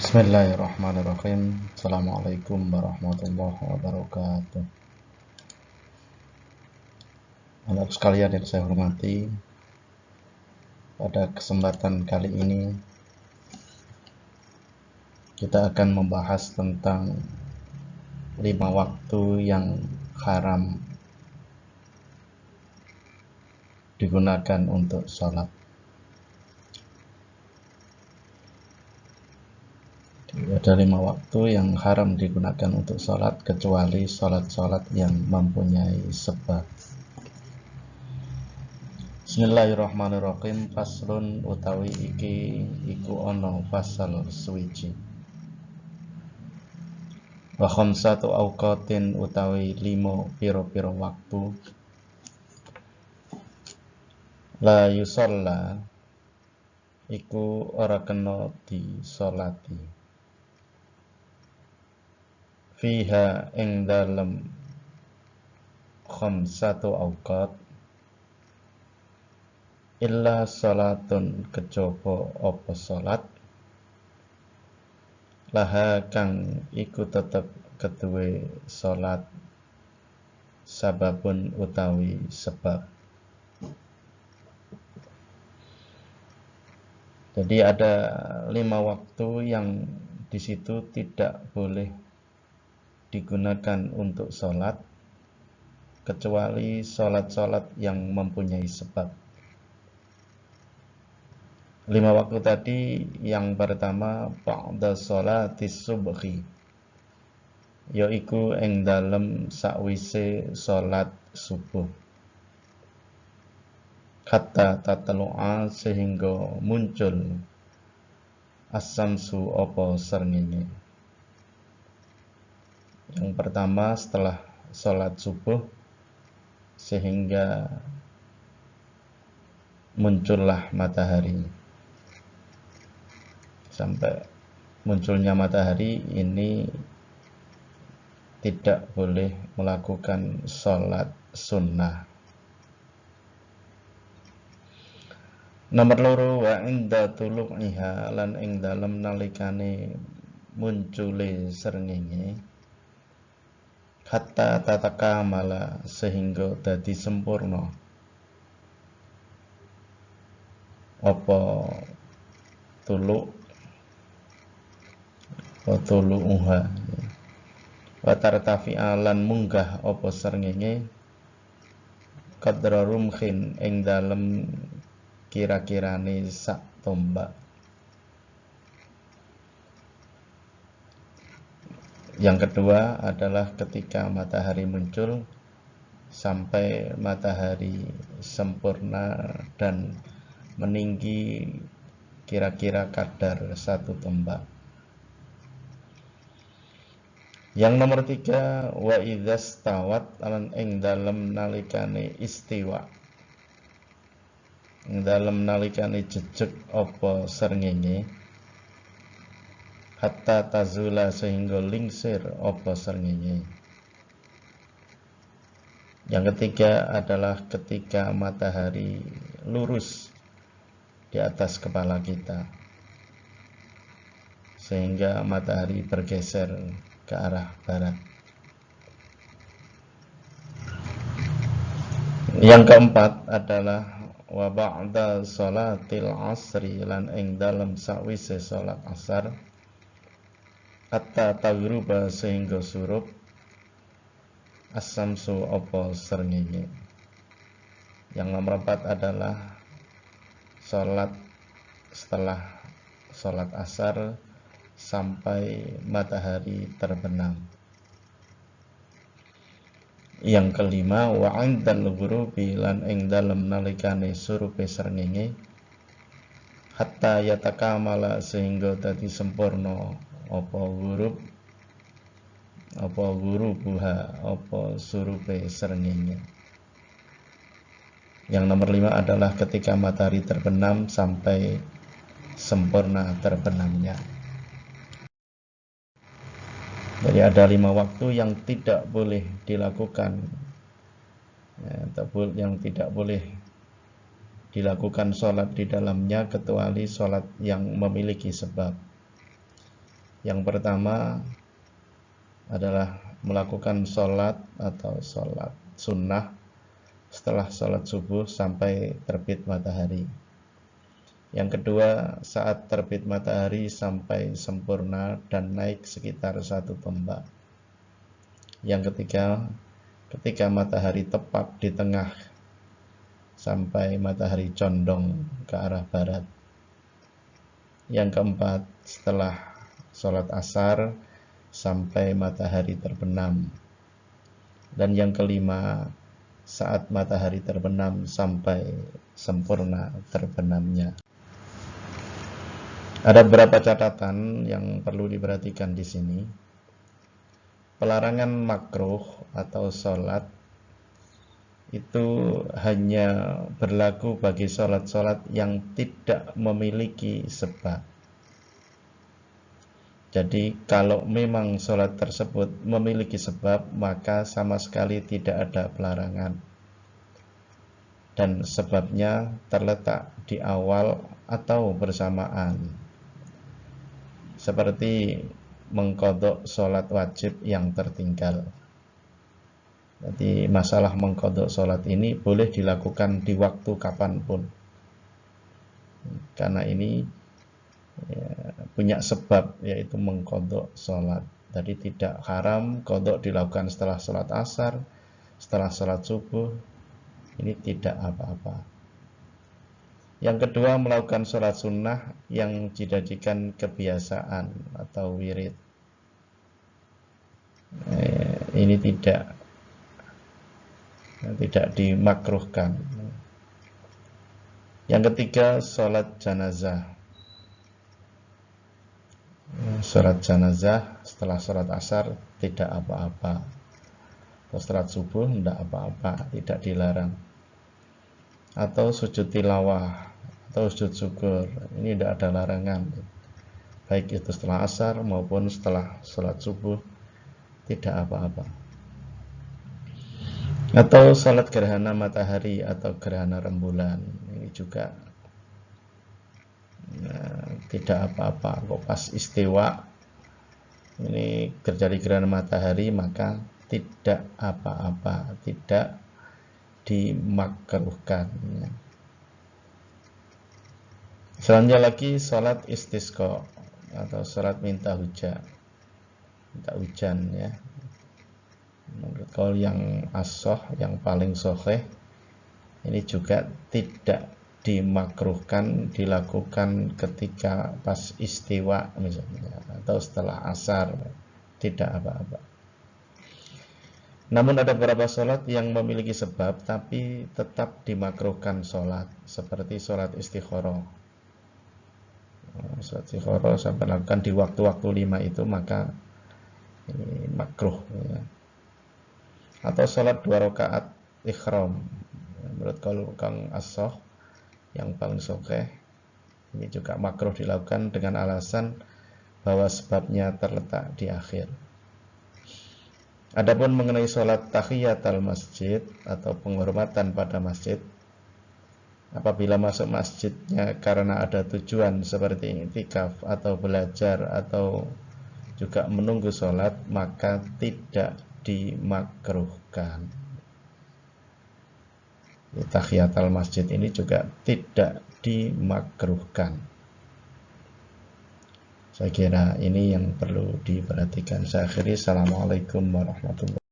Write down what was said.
Bismillahirrahmanirrahim. Assalamualaikum warahmatullahi wabarakatuh. Anak sekalian yang saya hormati, pada kesempatan kali ini kita akan membahas tentang 5 waktu yang haram digunakan untuk sholat. Ada 5 waktu yang haram digunakan untuk sholat kecuali sholat-sholat yang mempunyai sebab. Bismillahirrahmanirrahim. Faslun utawi iki iku ono fasal suwiji. Wa khamsatu awqatin utawi 5 pira-pira waktu. La yusalla iku ora kena disolati. Fiha ing dalem khamsatu awqat illa salatun kejaba apa salat laha kang iku tetep keduwe salat sababun utawi sebab. Jadi ada 5 waktu yang di situ tidak boleh digunakan untuk sholat kecuali sholat-sholat yang mempunyai sebab. 5 waktu tadi, yang pertama ba'da sholatis subhi, yaiku ing dalem sakwise sholat subuh, hatta tatlu'a sehingga muncul as-samsu apa srengenge. Yang pertama setelah sholat subuh sehingga muncullah matahari. Sampai munculnya matahari ini tidak boleh melakukan sholat sunnah. Nomor loro wa inda tulu'iha, lan ing dalem nalikane muncule srengenge, hatta tatakamala sehingga dadi sempurna apa tulu'uha wa tartafi'a lan munggah apa srengenge qadra rumkhin ing dalem kira-kirane sak tombak. Yang kedua adalah ketika matahari muncul sampai matahari sempurna dan meninggi kira-kira kadar 1 tombak. Yang nomor 3 wa idzastawat, lan ing dalem nalikane istiwa, ing dalem nalikane jejeg apa srengenge, hatta tazula sehingga lingsir apa srengenge. Yang ketiga adalah ketika matahari lurus di atas kepala kita sehingga matahari bergeser ke arah barat. Yang keempat adalah wa ba'da sholatil asri, lan ing dalem sakwise salat asar, hatta taghruba sehingga surup as-samsu apa srengenge. Yang nomor 4 adalah salat setelah salat asar sampai matahari terbenam. Yang kelima wa 'indal ghurubi, lan ing dalem nalikane surupe srengenge, hatta yatakamala sehingga dadi sempurna apa ghurubuha apa surupe srengenge. Yang nomor 5 adalah ketika matahari terbenam sampai sempurna terbenamnya. Jadi ada 5 waktu yang tidak boleh dilakukan, yang tidak boleh dilakukan sholat di dalamnya kecuali sholat yang memiliki sebab. Yang pertama adalah melakukan sholat atau sholat sunnah setelah sholat subuh sampai terbit matahari. Yang kedua, saat terbit matahari sampai sempurna dan naik sekitar 1 tombak. Yang ketiga, ketika matahari tepat di tengah sampai matahari condong ke arah barat. Yang keempat, setelah sholat asar sampai matahari terbenam. Dan yang kelima, saat matahari terbenam sampai sempurna terbenamnya. Ada beberapa catatan yang perlu diperhatikan di sini. Pelarangan makruh atau sholat itu hanya berlaku bagi sholat-sholat yang tidak memiliki sebab. Jadi kalau memang sholat tersebut memiliki sebab, maka sama sekali tidak ada pelarangan. Dan sebabnya terletak di awal atau bersamaan. Seperti mengqadha sholat wajib yang tertinggal. Jadi masalah mengqadha sholat ini boleh dilakukan di waktu kapanpun. Karena ini punya sebab, yaitu mengqadha sholat. Jadi tidak haram qadha dilakukan setelah sholat asar, setelah sholat subuh. Ini tidak apa-apa. Yang kedua, melakukan sholat sunnah yang dijadikan kebiasaan atau wirid. Ini tidak dimakruhkan. Yang ketiga, sholat janazah. Sholat janazah setelah sholat asar tidak apa-apa. Setelah subuh tidak apa-apa, tidak dilarang. Atau sujud tilawah atau sujud syukur, ini tidak ada larangan, baik itu setelah asar maupun setelah sholat subuh, tidak apa-apa. Atau sholat gerhana matahari atau gerhana rembulan, ini juga tidak apa-apa. Kok pas istiwa ini terjadi gerhana matahari, maka tidak apa-apa, tidak dimakruhkan. Selanjutnya lagi sholat istisqa atau sholat minta hujan, ya. Menurut kaul yang as-shah, yang paling sahih, ini juga tidak dimakruhkan dilakukan ketika pas istiwa misalnya, atau setelah asar, tidak apa-apa. Namun ada beberapa sholat yang memiliki sebab tapi tetap dimakruhkan sholat, seperti sholat istikharah. Sholat istikharah sampai lakukan di waktu-waktu 5 itu, maka ini makruh, ya. Atau sholat 2 rakaat ikhram, menurut kalau kang as-shah yang paling sahih, ini juga makruh dilakukan dengan alasan bahwa sebabnya terletak di akhir. Adapun mengenai sholat tahiyatul masjid atau penghormatan pada masjid, apabila masuk masjidnya karena ada tujuan seperti iktikaf atau belajar atau juga menunggu sholat, maka tidak dimakruhkan. Tahiyatul masjid ini juga tidak dimakruhkan. Saya kira ini yang perlu diperhatikan. Saya akhiri. Assalamualaikum warahmatullahi wabarakatuh.